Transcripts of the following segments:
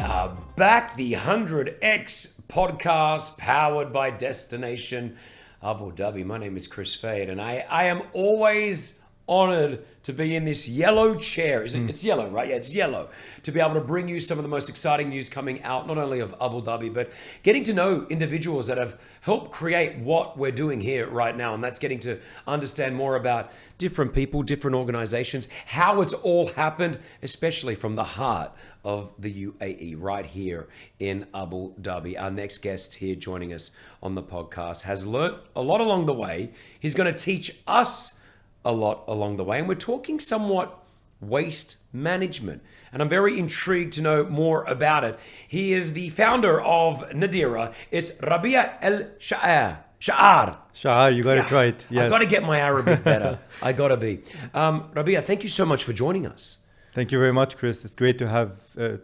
are back, the 100X podcast powered by Destination Abu Dhabi. My name is Chris Fade, and I am always honored to be in this yellow chair. It's yellow, right? Yeah, it's yellow. To be able to bring you some of the most exciting news coming out, not only of Abu Dhabi, but getting to know individuals that have helped create what we're doing here right now. And that's getting to understand more about different people, different organizations, how it's all happened, especially from the heart of the UAE, right here in Abu Dhabi. Our next guest here joining us on the podcast has learnt a lot along the way. He's going to teach us a lot along the way, and we're talking somewhat waste management, and I'm very intrigued to know more about it. He is the founder of Nadeera. It's Rabih El Chaar. Sha'ar, you got it right. Yes. I've got to get my Arabic better. I got to be. Rabih, thank you so much for joining us. Thank you very much, Chris. It's great to have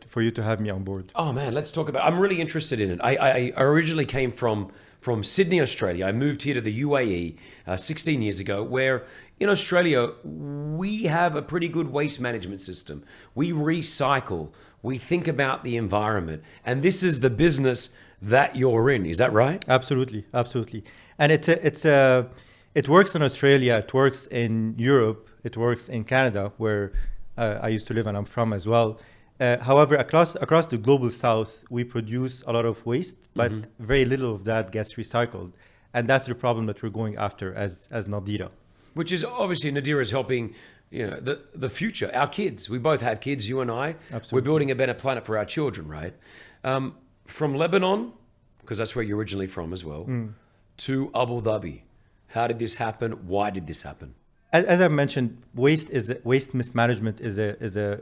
for you to have me on board. Oh man, let's talk about. I'm really interested in it. I originally came from Sydney, Australia. I moved here to the UAE 16 years ago, where in Australia we have a pretty good waste management system. We recycle. We think about the environment, and this is the business that you're in. Is that right? Absolutely, absolutely. And it works in Australia. It works in Europe. It works in Canada, where I used to live and I'm from as well. However, across the global south, we produce a lot of waste, but very little of that gets recycled. And that's the problem that we're going after as Nadeera. Which is obviously Nadeera is helping, the future, our kids. We both have kids, you and I. Absolutely. We're building a better planet for our children, right? From Lebanon, because that's where you're originally from as well, to Abu Dhabi. How did this happen? Why did this happen? As I mentioned, waste mismanagement is a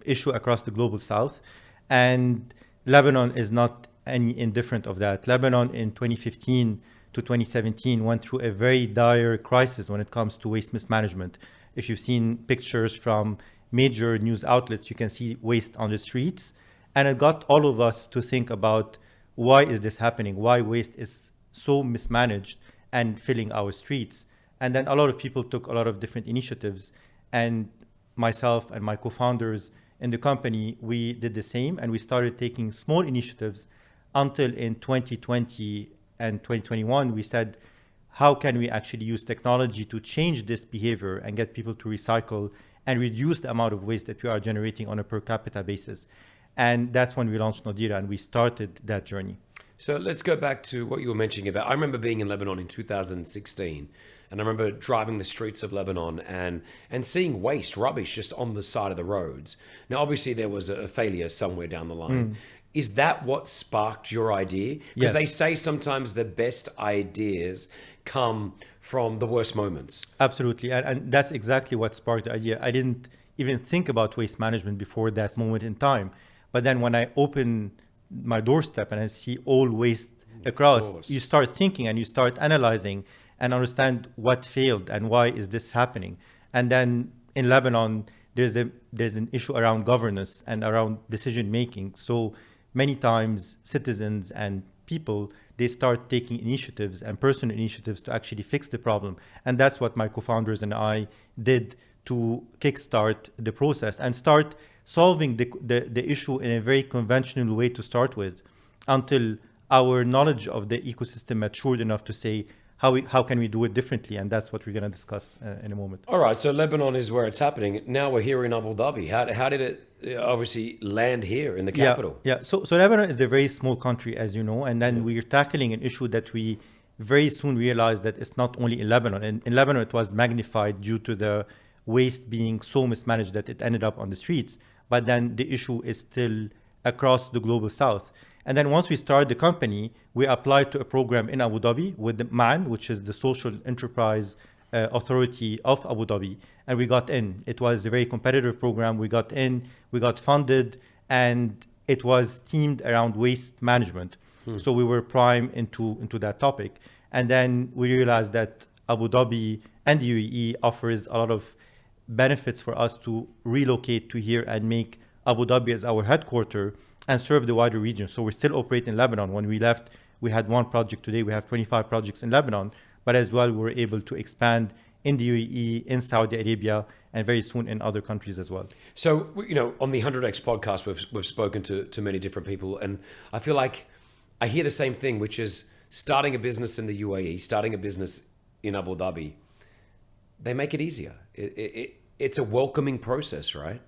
issue across the global south, and Lebanon is not any indifferent of that. Lebanon in 2015 to 2017 went through a very dire crisis when it comes to waste mismanagement. If you've seen pictures from major news outlets, you can see waste on the streets, and it got all of us to think about why is this happening? Why waste is so mismanaged and filling our streets? And then a lot of people took a lot of different initiatives, and myself and my co-founders in the company, we did the same, and we started taking small initiatives until in 2020 and 2021, we said, how can we actually use technology to change this behavior and get people to recycle and reduce the amount of waste that we are generating on a per capita basis? And that's when we launched Nadeera, and we started that journey. So let's go back to what you were mentioning about. I remember being in Lebanon in 2016, and I remember driving the streets of Lebanon and seeing waste, rubbish just on the side of the roads. Now, obviously, there was a failure somewhere down the line. Is that what sparked your idea? Because they say sometimes the best ideas come from the worst moments. Absolutely. And that's exactly what sparked the idea. I didn't even think about waste management before that moment in time. But then when I open my doorstep and I see all waste across, you start thinking and you start analyzing and understand what failed and why is this happening. And then in Lebanon, there's an issue around governance and around decision making. So many times citizens and people, they start taking initiatives and personal initiatives to actually fix the problem. And that's what my co-founders and I did to kickstart the process and start solving the issue in a very conventional way to start with, until our knowledge of the ecosystem matured enough to say, how can we do it differently? And that's what we're going to discuss in a moment. All right, so Lebanon is where it's happening. Now we're here in Abu Dhabi. How did it obviously land here in the capital? Yeah. So Lebanon is a very small country, as you know, and then we're tackling an issue that we very soon realized that it's not only in Lebanon. In Lebanon, it was magnified due to the waste being so mismanaged that it ended up on the streets. But then the issue is still across the global south. And then once we started the company, we applied to a program in Abu Dhabi with the MAN, which is the Social Enterprise Authority of Abu Dhabi. And we got in. It was a very competitive program. We got in, we got funded, and it was themed around waste management. So we were prime into that topic. And then we realized that Abu Dhabi and the UAE offers a lot of benefits for us to relocate to here and make Abu Dhabi as our headquarters and serve the wider region. So we still operate in Lebanon. When we left, we had one project. Today we have 25 projects in Lebanon, but as well we were able to expand in the UAE, in Saudi Arabia, and very soon in other countries as well. So, on the 100X podcast, we've spoken to many different people, and I feel like I hear the same thing, which is starting a business in the UAE, starting a business in Abu Dhabi, they make it easier. It's a welcoming process, right?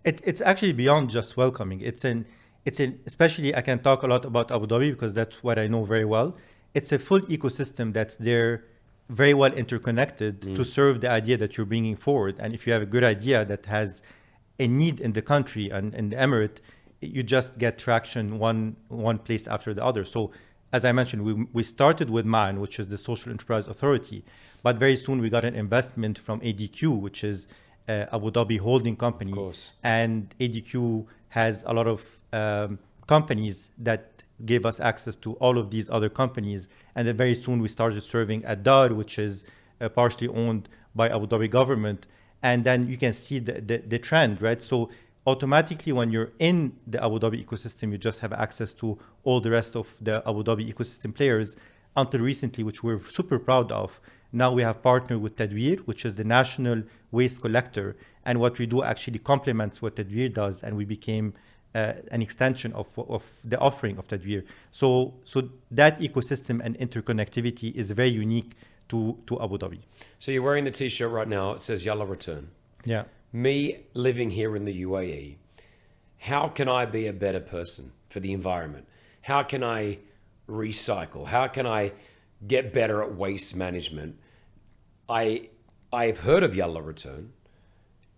It's actually beyond just welcoming. It's especially, I can talk a lot about Abu Dhabi because that's what I know very well. It's a full ecosystem that's there, very well interconnected to serve the idea that you're bringing forward. And if you have a good idea that has a need in the country and in the emirate, you just get traction one place after the other. So as I mentioned, we started with MAN, which is the Social Enterprise Authority, but very soon we got an investment from ADQ, which is Abu Dhabi holding company. Of course. And ADQ has a lot of companies that gave us access to all of these other companies. And then very soon we started serving Adar, which is partially owned by Abu Dhabi government. And then you can see the trend, right? So automatically when you're in the Abu Dhabi ecosystem, you just have access to all the rest of the Abu Dhabi ecosystem players. Until recently, which we're super proud of, now we have partnered with Tadweer, which is the national waste collector. And what we do actually complements what Tadweer does, and we became an extension of the offering of Tadweer. So that ecosystem and interconnectivity is very unique to Abu Dhabi. So you're wearing the t-shirt right now. It says Yalla Return. Yeah. Me living here in the UAE, how can I be a better person for the environment? How can I recycle? How can I get better at waste management? I've heard of Yalla Return.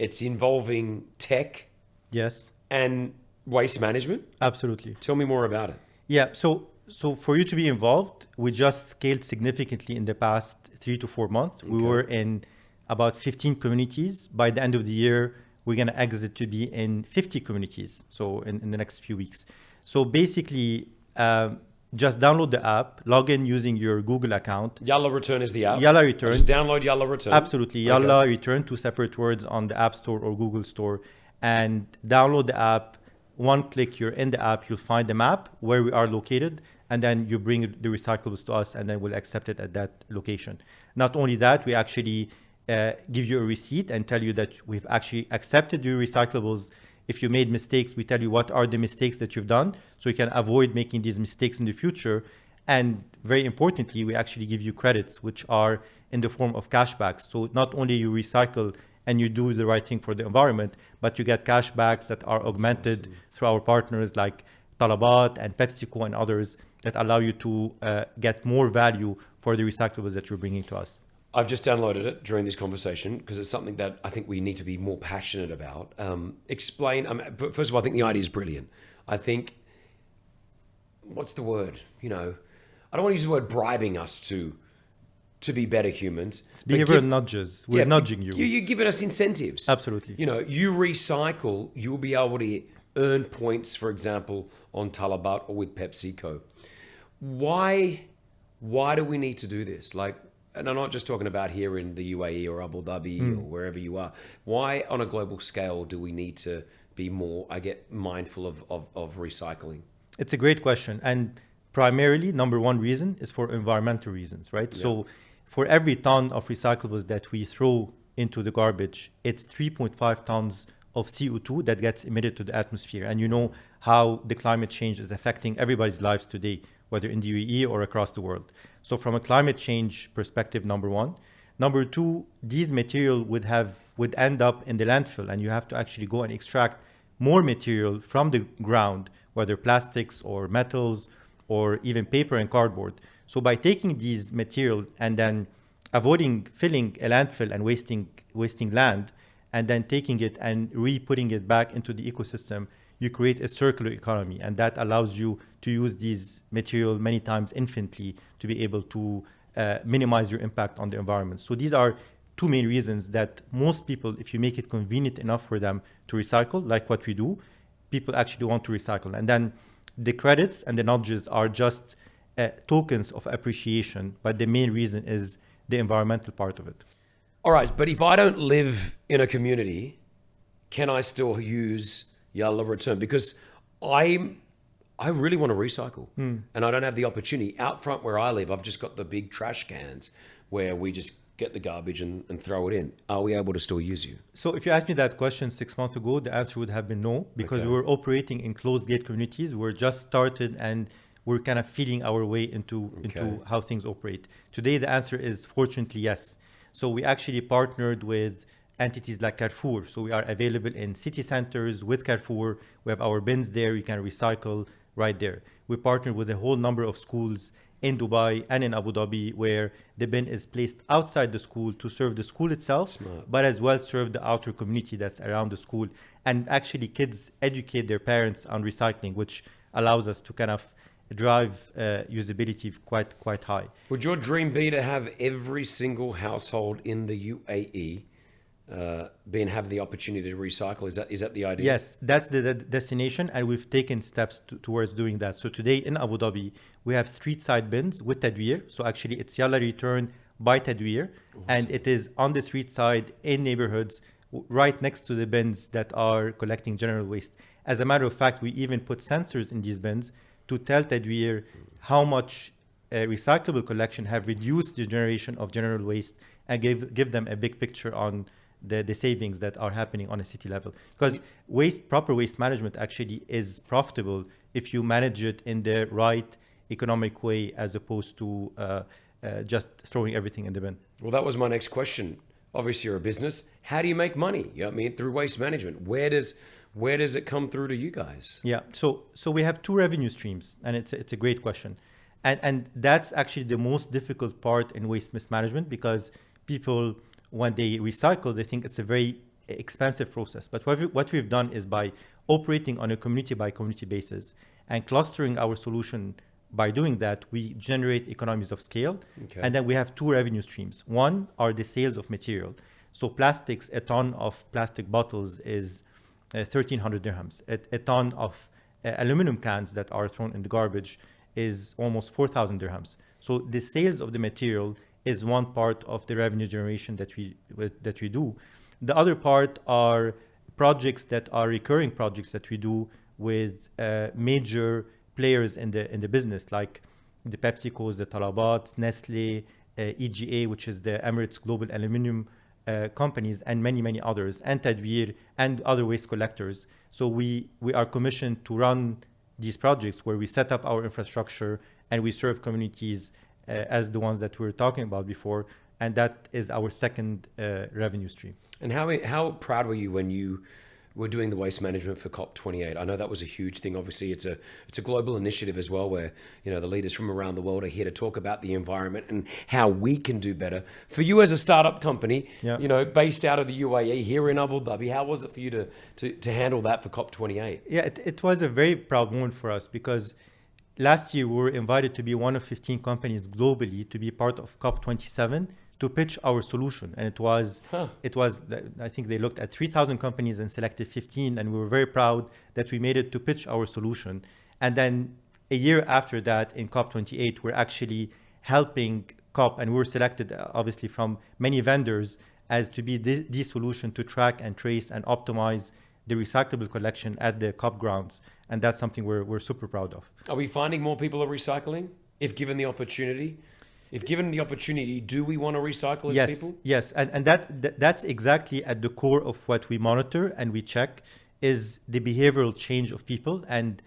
It's involving tech Yes. and waste management. Absolutely. Tell me more about it. Yeah. So for you to be involved, we just scaled significantly in the past 3 to 4 months. We were in about 15 communities. By the end of the year, we're going to exit to be in 50 communities. So in the next few weeks. So basically, just download the app, log in using your Google account. Yalla Return is the app. Yalla Return. Just download Yalla Return. Absolutely. Yalla Return, 2 separate words on the App Store or Google Store. And download the app. One click, you're in the app, you'll find the map where we are located, and then you bring the recyclables to us, and then we'll accept it at that location. Not only that, we actually give you a receipt and tell you that we've actually accepted your recyclables. If you made mistakes, we tell you what are the mistakes that you've done, so you can avoid making these mistakes in the future. And very importantly, we actually give you credits, which are in the form of cashbacks. So not only you recycle and you do the right thing for the environment, but you get cashbacks that are augmented through our partners like Talabat and PepsiCo and others that allow you to get more value for the recyclables that you're bringing to us. I've just downloaded it during this conversation because it's something that I think we need to be more passionate about. Explain, first of all, I think the idea is brilliant. I think, what's the word? I don't want to use the word bribing us to be better humans. It's behavioral nudges. We're nudging you. You're giving us incentives. Absolutely. You recycle, you'll be able to earn points, for example, on Talabat or with PepsiCo. Why do we need to do this? And I'm not just talking about here in the UAE or Abu Dhabi or wherever you are. Why on a global scale do we need to be more, mindful of recycling? It's a great question. And primarily, number one reason is for environmental reasons, right? Yeah. So for every ton of recyclables that we throw into the garbage, it's 3.5 tons of CO2 that gets emitted to the atmosphere. And you know how the climate change is affecting everybody's lives today, whether in the UAE or across the world. So from a climate change perspective, number one. Number two, these material would end up in the landfill, and you have to actually go and extract more material from the ground, whether plastics or metals or even paper and cardboard. So by taking these material and then avoiding filling a landfill and wasting land, and then taking it and re-putting it back into the ecosystem, you create a circular economy, and that allows you to use these material many times infinitely to be able to minimize your impact on the environment. So these are two main reasons that most people, if you make it convenient enough for them to recycle, like what we do, people actually want to recycle. And then the credits and the nudges are just tokens of appreciation, but the main reason is the environmental part of it. All right, but if I don't live in a community, can I still use Yalla Return? Because I really want to recycle and I don't have the opportunity. Out front where I live, I've just got the big trash cans where we just get the garbage and throw it in. Are we able to still use you? So if you asked me that question 6 months ago, the answer would have been no, because Okay. we were operating in closed gate communities. We're just started and we're kind of feeding our way into how things operate. Today, the answer is fortunately yes. So we actually partnered with entities like Carrefour. So we are available in city centers with Carrefour. We have our bins there. You can recycle right there. We partnered with a whole number of schools in Dubai and in Abu Dhabi, where the bin is placed outside the school to serve the school itself, Smart. but as well serve the outer community that's around the school. And actually kids educate their parents on recycling, which allows us to kind of drive usability quite high. Would your dream be to have every single household in the UAE have the opportunity to recycle? Is that the idea? Yes, that's the destination, and we've taken steps towards doing that. So today in Abu Dhabi, we have street side bins with tadweer. So actually it's Yalla Return by tadweer, and it is on the street side in neighborhoods right next to the bins that are collecting general waste. As a matter of fact, we even put sensors in these bins to tell tadweer how much recyclable collection have reduced the generation of general waste, and give them a big picture on the savings that are happening on a city level. Because proper waste management actually is profitable if you manage it in the right economic way, as opposed to just throwing everything in the bin. Well, that was my next question. Obviously, you're a business. How do you make money? You know what I mean? Through waste management. Where does it come through to you guys? Yeah, so we have two revenue streams, and it's a great question. And that's actually the most difficult part in waste mismanagement, because people, when they recycle, they think it's a very expensive process. But what we've done is, by operating on a community by community basis and clustering our solution, by doing that, we generate economies of scale. Okay. And then we have two revenue streams. One are the sales of material. So plastics, a ton of plastic bottles is 1,300 dirhams. A ton of aluminum cans that are thrown in the garbage is almost 4,000 dirhams. So the sales of the material is one part of the revenue generation that we do. The other part are projects that are recurring projects that we do with major players in the business, like the PepsiCos, the Talabat, Nestle, EGA, which is the Emirates Global Aluminium companies, and many others, and tadweer and other waste collectors. So we are commissioned to run these projects where we set up our infrastructure and we serve communities as the ones that we were talking about before, and that is our second revenue stream. And how proud were you when you were doing the waste management for COP28? I know that was a huge thing. Obviously, it's a global initiative as well, where the leaders from around the world are here to talk about the environment and how we can do better. For you as a startup company, based out of the UAE here in Abu Dhabi, how was it for you to handle that for COP28? Yeah, it was a very proud moment for us, because last year we were invited to be one of 15 companies globally to be part of COP27 to pitch our solution. And it was, I think they looked at 3,000 companies and selected 15, and we were very proud that we made it to pitch our solution. And then a year after that, in COP28, we're actually helping COP, and we were selected obviously from many vendors as to be the solution to track and trace and optimize the recyclable collection at the COP grounds. And that's something we're super proud of. Are we finding more people are recycling if given the opportunity? If given the opportunity, do we want to recycle as people? Yes, and that's exactly at the core of what we monitor and we check, is the behavioral change of people and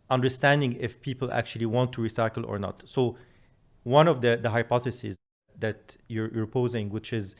understanding if people actually want to recycle or not. So one of the hypotheses that you're posing, which is,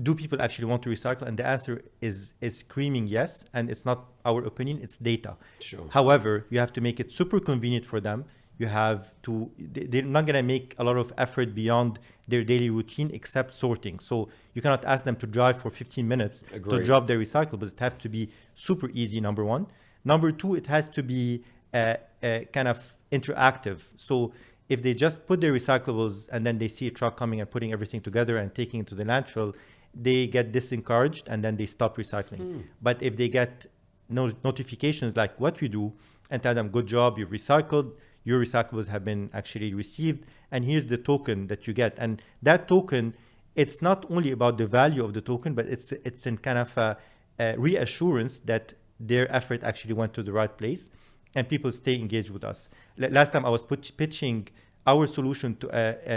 do people actually want to recycle? And the answer is screaming yes, and it's not our opinion, it's data. Sure. However, you have to make it super convenient for them. You have to, they're not going to make a lot of effort beyond their daily routine except sorting. So you cannot ask them to drive for 15 minutes to drop their recyclables. It has to be super easy, number one. Number two, it has to be kind of interactive. So if they just put their recyclables and then they see a truck coming and putting everything together and taking it to the landfill, they get disencouraged and then they stop recycling. But if they get notifications like what we do and tell them, good job, you've recycled, your recyclables have been actually received, and here's the token that you get. And that token, it's not only about the value of the token, but it's in kind of a reassurance that their effort actually went to the right place, and people stay engaged with us. Last time I was pitching our solution to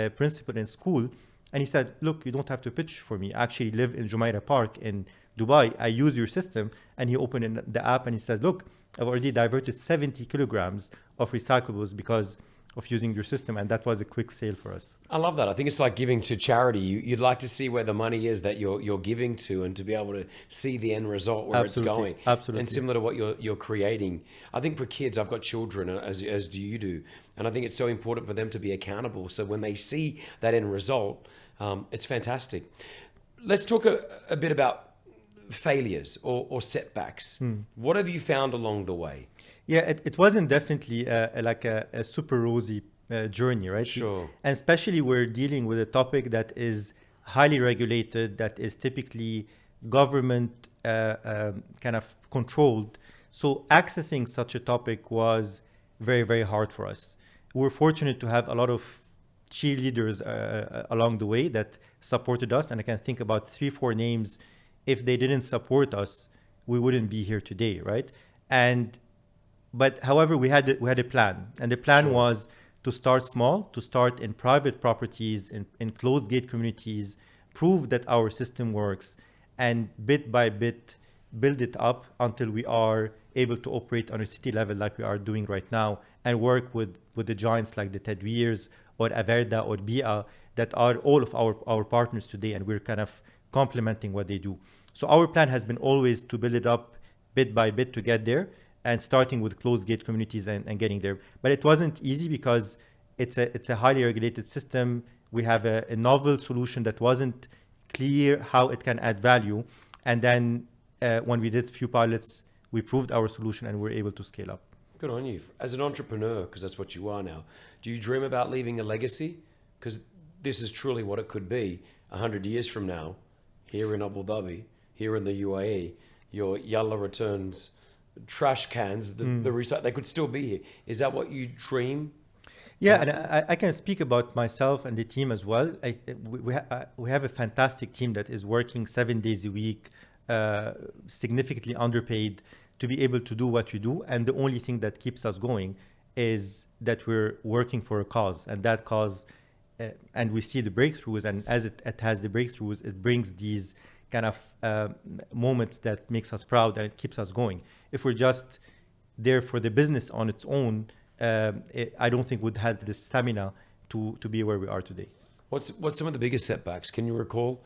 a principal in school, And he said, look, you don't have to pitch for me. I actually live in Jumeirah Park in Dubai. I use your system. And he opened the app and he said, look, I've already diverted 70 kilograms of recyclables because of using your system. And that was a quick sale for us. I love that. I think it's like giving to charity. You'd like to see where the money is that you're giving to, and to be able to see the end result where it's going. Absolutely. And similar to what you're creating. I think for kids, I've got children, as do you do. And I think it's so important for them to be accountable. So when they see that end result, it's fantastic. Let's talk a bit about failures or setbacks. What have you found along the way? Yeah, it wasn't definitely like a super rosy journey, right? Sure. And especially we're dealing with a topic that is highly regulated, that is typically government kind of controlled. So accessing such a topic was very, very hard for us. We're fortunate to have a lot of cheerleaders along the way that supported us. And I can think about 3-4 names. If they didn't support us, we wouldn't be here today, right? But however, we had a plan, and the plan was to start small, to start in private properties, in closed gate communities, prove that our system works, and bit by bit build it up until we are able to operate on a city level like we are doing right now, and work with the giants like the Tadwirs or Averda or Bia that are all of our partners today, and we're kind of complementing what they do. So our plan has been always to build it up bit by bit to get there, and starting with closed gate communities and getting there. But it wasn't easy because it's a highly regulated system. We have a novel solution that wasn't clear how it can add value. And then when we did a few pilots, we proved our solution and we're able to scale up. Good on you. As an entrepreneur, because that's what you are now, do you dream about leaving a legacy? Because this is truly what it could be 100 years from now, here in Abu Dhabi, here in the UAE, your Yalla returns trash cans, the recycle, they could still be here. Is that what you dream? Yeah, and I can speak about myself and the team as well. We have a fantastic team that is working 7 days a week, significantly underpaid to be able to do what we do. And the only thing that keeps us going is that we're working for a cause, and that cause, and we see the breakthroughs. And as it has the breakthroughs, it brings these kind of moments that makes us proud and it keeps us going. If we're just there for the business on its own, I don't think we'd have the stamina to be where we are today. What's some of the biggest setbacks? Can you recall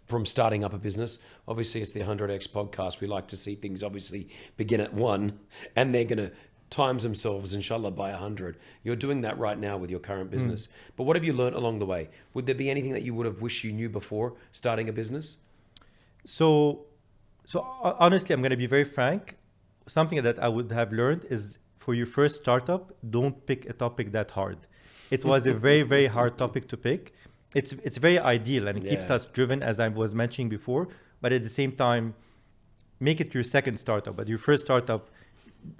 from starting up a business? Obviously, it's the 100X podcast. We like to see things obviously begin at 1, and they're going to times themselves, inshallah, by 100. You're doing that right now with your current business. But what have you learned along the way? Would there be anything that you would have wished you knew before starting a business? So honestly, I'm going to be very frank. Something that I would have learned is, for your first startup, don't pick a topic that hard. It was a very, very hard topic to pick. It's very ideal and it keeps us driven, as I was mentioning before. But at the same time, make it your second startup. But your first startup,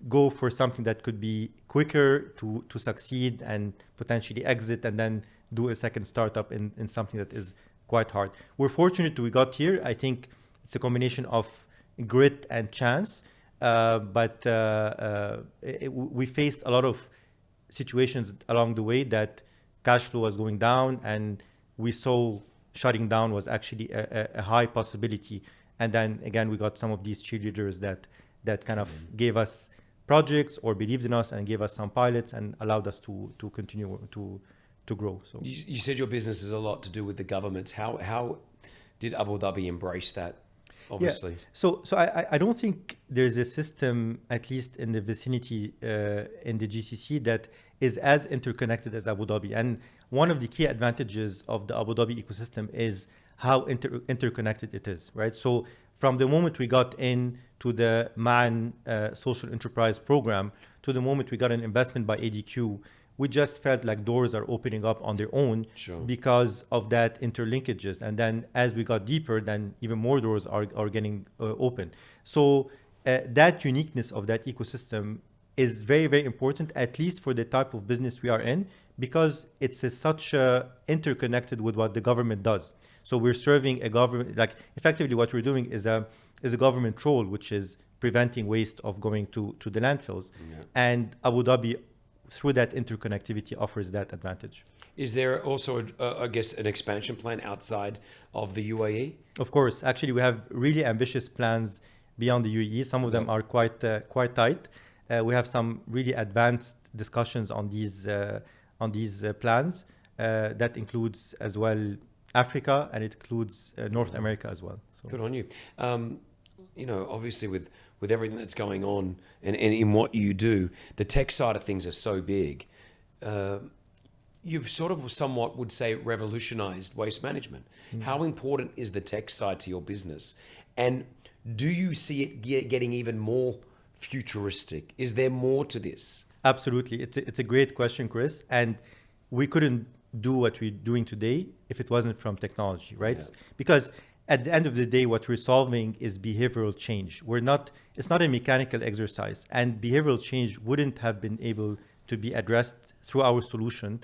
go for something that could be quicker to succeed and potentially exit, and then do a second startup in something that is quite hard. We're fortunate we got here. I think it's a combination of grit and chance, but we faced a lot of situations along the way that cash flow was going down, and we saw shutting down was actually a high possibility. And then again, we got some of these cheerleaders that kind of gave us projects or believed in us and gave us some pilots and allowed us to continue to grow. So you said your business is a lot to do with the governments. How did Abu Dhabi embrace that? Obviously. Yeah. So I don't think there's a system, at least in the vicinity in the GCC, that is as interconnected as Abu Dhabi. And one of the key advantages of the Abu Dhabi ecosystem is how interconnected it is, right? So from the moment we got into the MAN social enterprise program to the moment we got an investment by ADQ, we just felt like doors are opening up on their own because of that interlinkages. And then as we got deeper, then even more doors are getting open. So that uniqueness of that ecosystem is very, very important, at least for the type of business we are in, because it's such interconnected with what the government does. So we're serving a government, like effectively what we're doing is a government role, which is preventing waste of going to the landfills. Yeah. And Abu Dhabi, through that interconnectivity offers that advantage. Is there also, I guess, an expansion plan outside of the UAE? Of course, actually, we have really ambitious plans beyond the UAE. Some of them are quite tight. We have some really advanced discussions on these plans. That includes as well Africa, and it includes North America as well. So. Good on you. Obviously with everything that's going on and in what you do, the tech side of things are so big. You've sort of somewhat would say revolutionized waste management. How important is the tech side to your business? And do you see it getting even more futuristic? Is there more to this? Absolutely. It's a great question, Chris. And we couldn't do what we're doing today if it wasn't from technology, right? Yeah. Because at the end of the day, what we're solving is behavioral change. It's not a mechanical exercise. And behavioral change wouldn't have been able to be addressed through our solution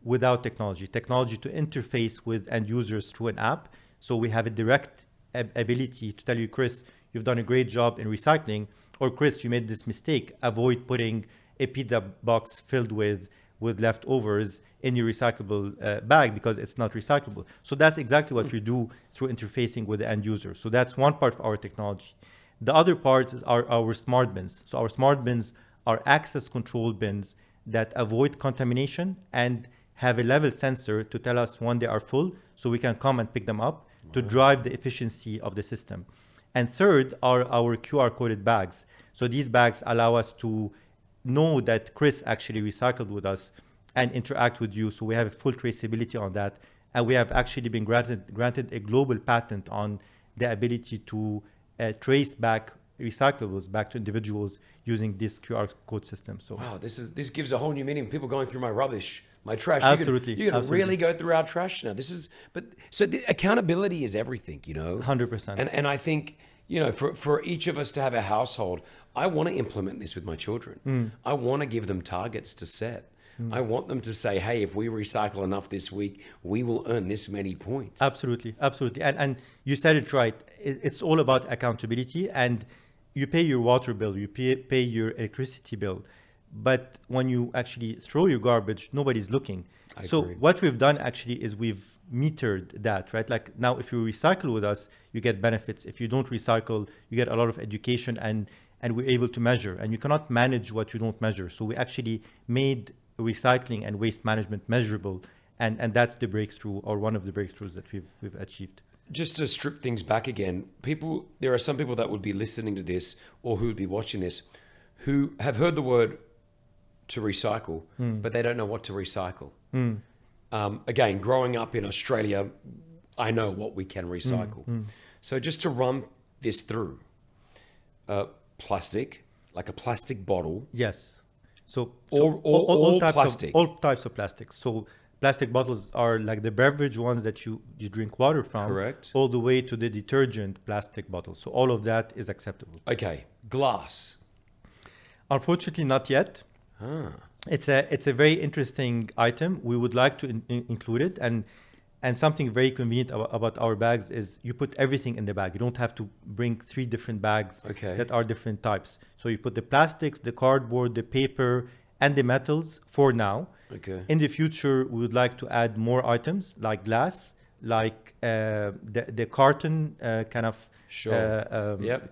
without technology to interface with end users through an app. So we have a direct ability to tell you, Chris, you've done a great job in recycling, or Chris, you made this mistake. Avoid putting a pizza box filled with leftovers in your recyclable bag because it's not recyclable. So that's exactly what we do through interfacing with the end user. So that's one part of our technology. The other part is our smart bins. So our smart bins are access control bins that avoid contamination and have a level sensor to tell us when they are full so we can come and pick them up to drive the efficiency of the system. And third are our QR coded bags. So these bags allow us to know that Chris actually recycled with us and interact with you. So we have a full traceability on that. And we have actually been granted a global patent on the ability to trace back recyclables back to individuals using this QR code system. So wow, this gives a whole new meaning. People going through my rubbish, my trash. Absolutely. You're gonna really go through our trash now. So the accountability is everything, 100%. And I think, for each of us to have a household, I want to implement this with my children. I want to give them targets to set. I want them to say, hey, if we recycle enough this week, we will earn this many points. Absolutely. And you said it right. It's all about accountability, and you pay your water bill, you pay your electricity bill. But when you actually throw your garbage, nobody's looking. So what we've done actually is we've metered that, right? Like now, if you recycle with us, you get benefits. If you don't recycle, you get a lot of education, and we're able to measure. And you cannot manage what you don't measure. So we actually made recycling and waste management measurable. And that's the breakthrough, or one of the breakthroughs that we've achieved. Just to strip things back again, there are some people that would be listening to this or who would be watching this who have heard the word to recycle, but they don't know what to recycle. Again, growing up in Australia, I know what we can recycle. So just to run this through, plastic, like a plastic bottle. Yes. So all plastic. All types of plastics. So plastic bottles are like the beverage ones that you drink water from. Correct. All the way to the detergent plastic bottles. So all of that is acceptable. Okay. Glass. Unfortunately, not yet. It's a very interesting item. We would like to include it. And something very convenient about our bags is you put everything in the bag. You don't have to bring 3 different bags that are different types. So you put the plastics, the cardboard, the paper, and the metals for now. Okay. In the future, we would like to add more items like glass, like the carton kind of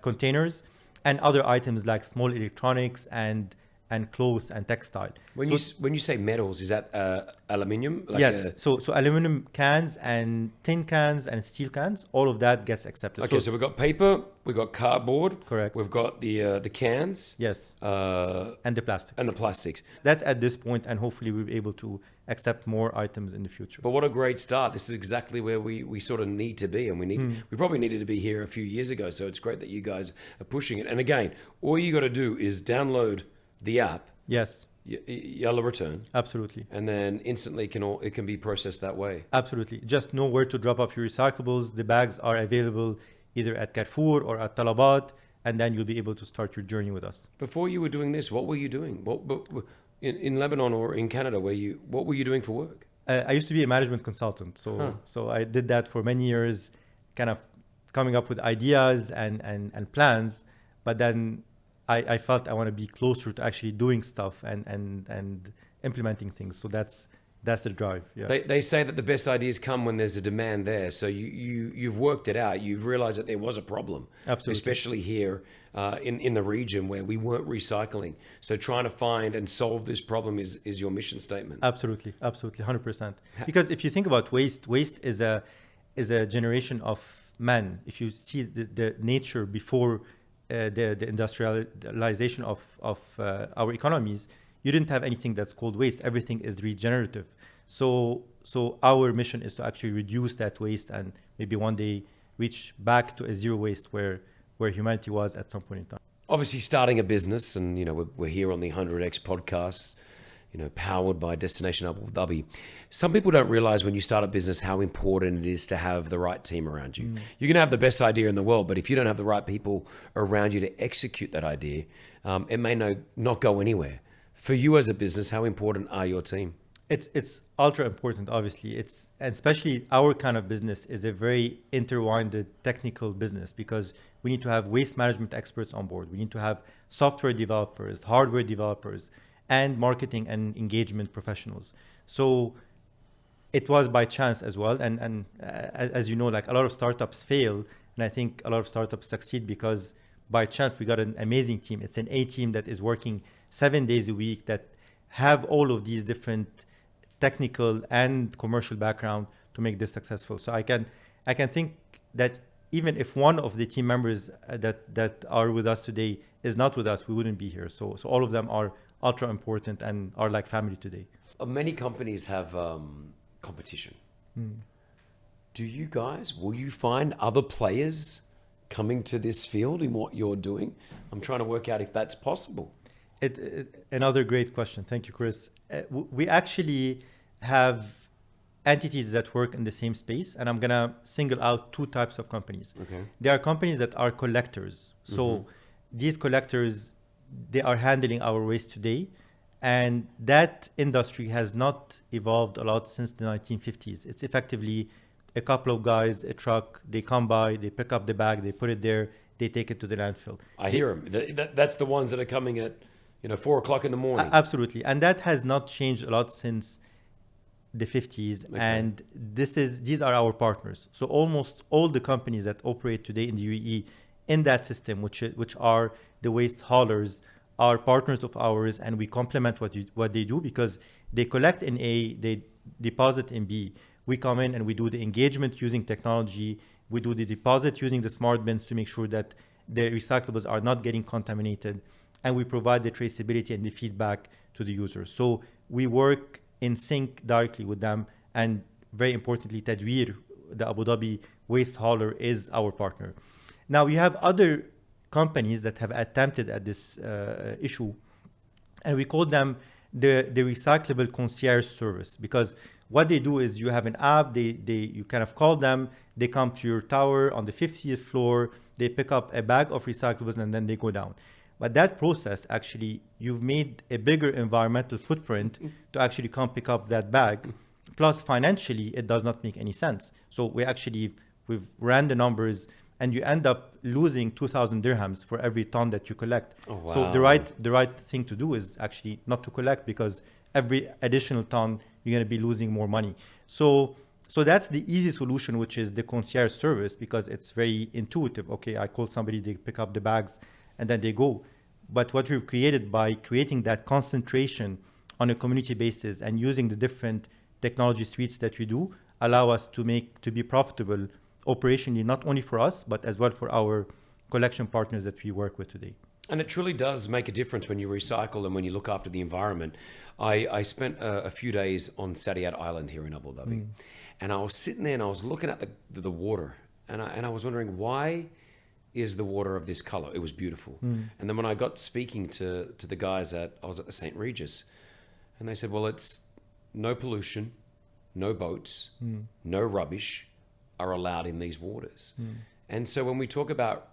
containers, and other items like small electronics and clothes and textile. When you say metals, is that aluminium? Yes. So aluminum cans and tin cans and steel cans, all of that gets accepted. Okay. So we've got paper, we've got cardboard. Correct. We've got the cans. Yes. And the plastics. And the plastics. That's at this point, and hopefully we'll be able to accept more items in the future. But what a great start. This is exactly where we sort of need to be. And we probably needed to be here a few years ago. So it's great that you guys are pushing it. And again, all you got to do is download the app. Yes. Yellow return. Absolutely. And then instantly it can be processed that way. Absolutely. Just know where to drop off your recyclables. The bags are available either at Carrefour or at Talabat, and then you'll be able to start your journey with us. Before you were doing this, what were you doing? In Lebanon or in Canada, what were you doing for work? I used to be a management consultant. So I did that for many years, kind of coming up with ideas and plans. But then I felt I want to be closer to actually doing stuff and implementing things. So that's the drive. Yeah. They say that the best ideas come when there's a demand there. So you've worked it out. You've realized that there was a problem, Absolutely. especially here in the region where we weren't recycling. So trying to find and solve this problem is your mission statement. Absolutely, 100%. Because if you think about waste is a generation of man. If you see the nature before the industrialization of our economies, you didn't have anything that's called waste. Everything is regenerative. So our mission is to actually reduce that waste and maybe one day reach back to a zero waste where humanity was at some point in time. Obviously, starting a business, and we're here on the 100X podcast, powered by Destination Abu Dhabi. Some people don't realize when you start a business how important it is to have the right team around you. You can have the best idea in the world, but if you don't have the right people around you to execute that idea, it may not go anywhere. For you as a business, how important are your team? It's ultra important, obviously. And especially our kind of business is a very intertwined technical business because we need to have waste management experts on board. We need to have software developers, hardware developers, and marketing and engagement professionals. So it was by chance as well. And as you know, like a lot of startups fail. And I think a lot of startups succeed because by chance we got an amazing team. It's an A team that is working 7 days a week that have all of these different technical and commercial background to make this successful. So I can think that even if one of the team members that are with us today is not with us, we wouldn't be here. So all of them are ultra important and are like family today. Many companies have competition. Will you find other players coming to this field in what you're doing? I'm trying to work out if that's possible. Another great question. Thank you, Chris. We actually have entities that work in the same space, and I'm going to single out two types of companies. Okay. There are companies that are collectors. So these collectors, they are handling our waste today, and that industry has not evolved a lot since the 1950s. It's effectively a couple of guys, a truck, they come by, they pick up the bag, they put it there, they take it to the landfill. I hear them. That's the ones that are coming at 4 o'clock in the morning. Absolutely. And that has not changed a lot since the 50s. Okay. And these are our partners. So almost all the companies that operate today in the UAE in that system, which are the waste haulers, are partners of ours, and we complement what they do because they collect in A, they deposit in B. We come in and we do the engagement using technology. We do the deposit using the smart bins to make sure that the recyclables are not getting contaminated. And we provide the traceability and the feedback to the users. So we work in sync directly with them. And very importantly, Tadweer, the Abu Dhabi waste hauler, is our partner. Now, we have other companies that have attempted at this issue, and we call them the recyclable concierge service, because what they do is you have an app, you kind of call them, they come to your tower on the 50th floor, they pick up a bag of recyclables, and then they go down. But that process, actually, you've made a bigger environmental footprint to actually come pick up that bag. Plus, financially, it does not make any sense. So we've ran the numbers, and you end up losing 2,000 dirhams for every ton that you collect. Oh, wow. So the right thing to do is actually not to collect, because every additional ton, you're going to be losing more money. So that's the easy solution, which is the concierge service, because it's very intuitive. Okay, I call somebody, they pick up the bags, and then they go. But what we've created by creating that concentration on a community basis and using the different technology suites that we do allow us to be profitable operationally, not only for us, but as well for our collection partners that we work with today. And it truly does make a difference when you recycle and when you look after the environment. I spent a few days on Saadiyat Island here in Abu Dhabi, and I was sitting there and I was looking at the water, and I was wondering, why is the water of this color? It was beautiful. And then when I got speaking to the guys I was at the St. Regis, and they said, well, it's no pollution, no boats, no rubbish are allowed in these waters. And so when we talk about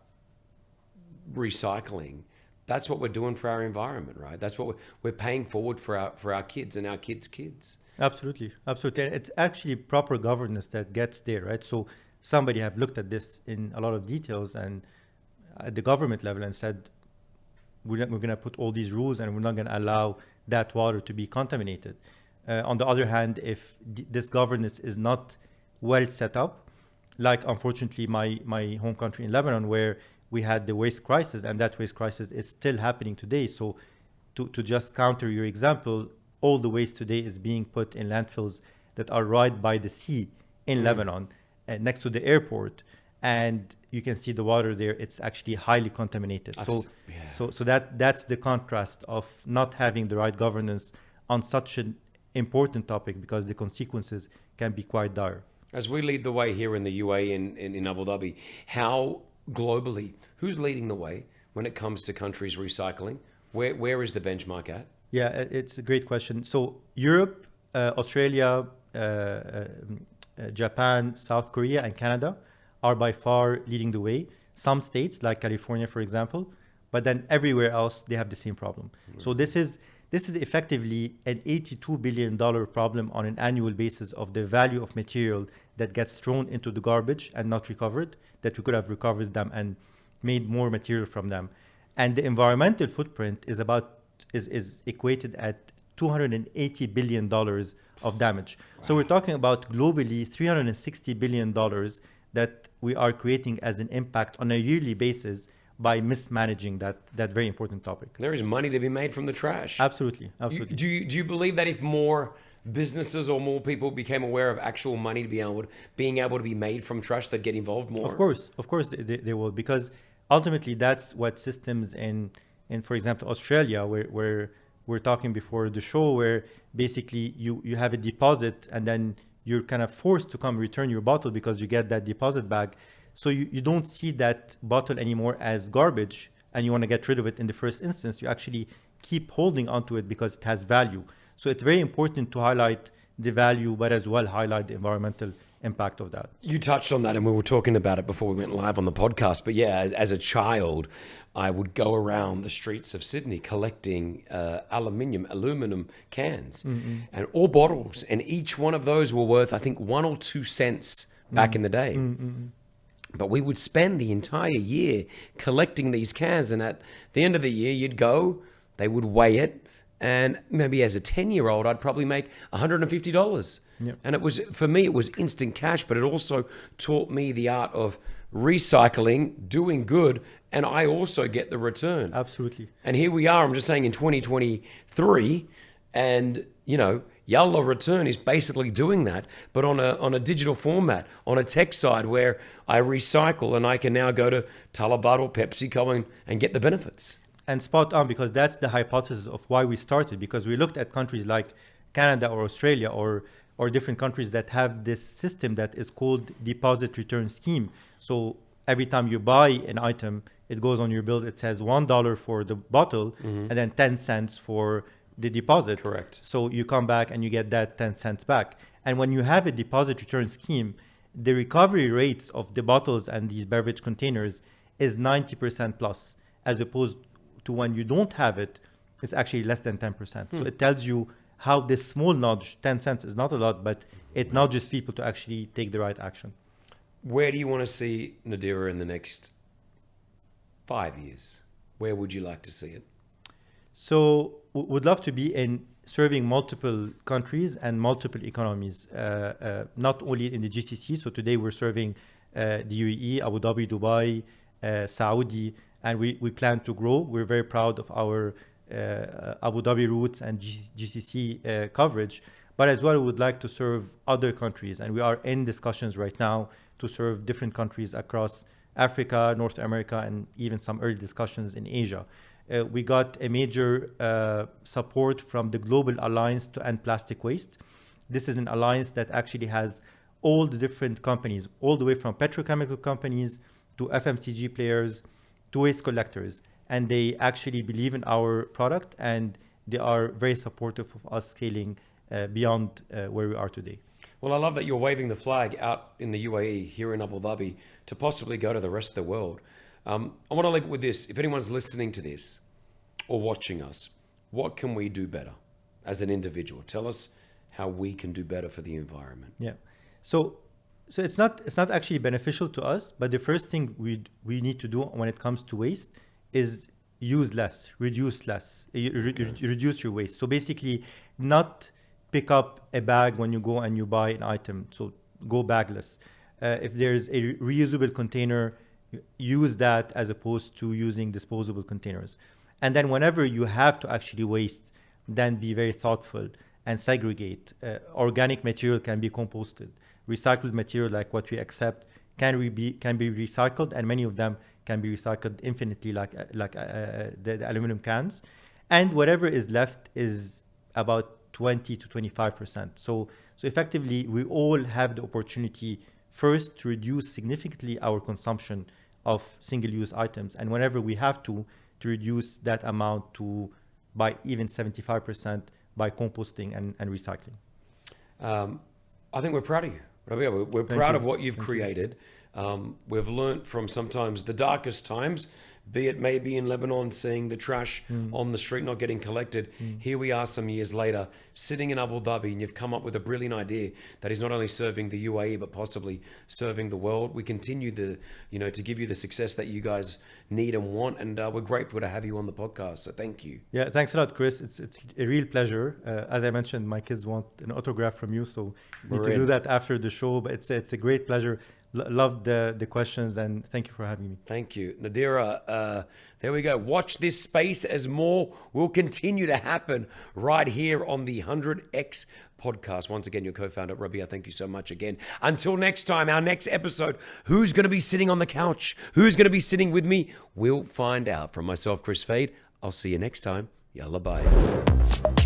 recycling, that's what we're doing for our environment, right? That's what we're paying forward for our kids and our kids' kids. Absolutely. And it's actually proper governance that gets there, right? So somebody have looked at this in a lot of details and at the government level and said, we're going to put all these rules and we're not going to allow that water to be contaminated. On the other hand, if this governance is not well set up, like unfortunately my home country in Lebanon, where we had the waste crisis, and that waste crisis is still happening today. So to just counter your example, all the waste today is being put in landfills that are right by the sea in Lebanon, next to the airport. And you can see the water there, it's actually highly contaminated. So that's the contrast of not having the right governance on such an important topic, because the consequences can be quite dire. As we lead the way here in the UAE, in Abu Dhabi, how globally, who's leading the way when it comes to countries recycling? Where is the benchmark at? Yeah, it's a great question. So Europe, Australia, Japan, South Korea, and Canada are by far leading the way. Some states, like California, for example, but then everywhere else, they have the same problem. Mm-hmm. So this is effectively an $82 billion problem on an annual basis of the value of material that gets thrown into the garbage and not recovered, that we could have recovered them and made more material from them. And the environmental footprint is equated at $280 billion of damage. Wow. So we're talking about globally $360 billion that we are creating as an impact on a yearly basis by mismanaging that very important topic. There is money to be made from the trash. Absolutely. Do you believe that if more businesses or more people became aware of actual money being able to be made from trash, they'd get involved more? Of course they will, because ultimately that's what systems in for example, Australia, where we're talking before the show, where basically you have a deposit and then you're kind of forced to come return your bottle because you get that deposit back. So you don't see that bottle anymore as garbage and you want to get rid of it in the first instance. You actually keep holding onto it because it has value. So it's very important to highlight the value, but as well highlight the environmental impact of that. You touched on that, and we were talking about it before we went live on the podcast. But yeah, as a child, I would go around the streets of Sydney collecting aluminum cans and all bottles, and each one of those were worth, I think, 1 or 2 cents back in the day. But we would spend the entire year collecting these cans, and at the end of the year, you'd go, they would weigh it, and maybe as a 10-year-old, I'd probably make $150. Yep. And it was, for me, it was instant cash, but it also taught me the art of recycling, doing good, and I also get the return. Absolutely. And here we are, I'm just saying in 2023, and, you know, Yalla Return is basically doing that, but on a digital format, on a tech side where I recycle and I can now go to Talabat or PepsiCo and get the benefits. And spot on, because that's the hypothesis of why we started, because we looked at countries like Canada or Australia or different countries that have this system that is called deposit return scheme. So every time you buy an item, it goes on your bill, it says $1 for the bottle and then 10 cents for the deposit. Correct. So you come back and you get that 10 cents back. And when you have a deposit return scheme, the recovery rates of the bottles and these beverage containers is 90% plus, as opposed to when you don't have it, it's actually less than 10%. So it tells you how this small nudge, 10 cents is not a lot, but it nudges people to actually take the right action. Where do you want to see Nadeera in the next 5 years? Where would you like to see it? So would love to be in serving multiple countries and multiple economies, not only in the GCC. So today we're serving the UAE, Abu Dhabi, Dubai, Saudi, and we plan to grow. We're very proud of our Abu Dhabi roots and GCC coverage, but as well we would like to serve other countries, and we are in discussions right now to serve different countries across Africa, North America, and even some early discussions in Asia. We got a major support from the Global Alliance to End Plastic Waste. This is an alliance that actually has all the different companies, all the way from petrochemical companies to FMCG players to waste collectors. And they actually believe in our product, and they are very supportive of us scaling beyond where we are today. Well, I love that you're waving the flag out in the UAE, here in Abu Dhabi, to possibly go to the rest of the world. I want to leave it with this. If anyone's listening to this or watching us, what can we do better as an individual? Tell us how we can do better for the environment. Yeah. So it's not actually beneficial to us, but the first thing we need to do when it comes to waste is use less, reduce less, reduce your waste. So basically, not pick up a bag when you go and you buy an item. So go bagless. If there's a reusable container, use that as opposed to using disposable containers. And then whenever you have to actually waste, then be very thoughtful and segregate. Organic material can be composted. Recycled material, like what we accept, can be recycled, and many of them can be recycled infinitely, like the aluminum cans. And whatever is left is about 20 to 25%. So effectively, we all have the opportunity first to reduce significantly our consumption of single-use items, and whenever we have to reduce that amount to by even 75% by composting and recycling. I think we're proud of you, Rabih. We're proud of what you've created. We've learnt from sometimes the darkest times, be it maybe in Lebanon, seeing the trash on the street not getting collected. Here we are some years later, sitting in Abu Dhabi, and you've come up with a brilliant idea that is not only serving the UAE, but possibly serving the world. We continue to give you the success that you guys need and want, and we're grateful to have you on the podcast. So thank you. Yeah, thanks a lot, Chris. It's a real pleasure. As I mentioned, my kids want an autograph from you, so we need to do that after the show. But it's a great pleasure. Loved the questions, and thank you for having me. Thank you. Nodira, there we go. Watch this space as more will continue to happen right here on the 100X podcast. Once again, your co-founder, Rabih, thank you so much again. Until next time, our next episode, who's going to be sitting on the couch? Who's going to be sitting with me? We'll find out. From myself, Chris Fade, I'll see you next time. Yalla, bye.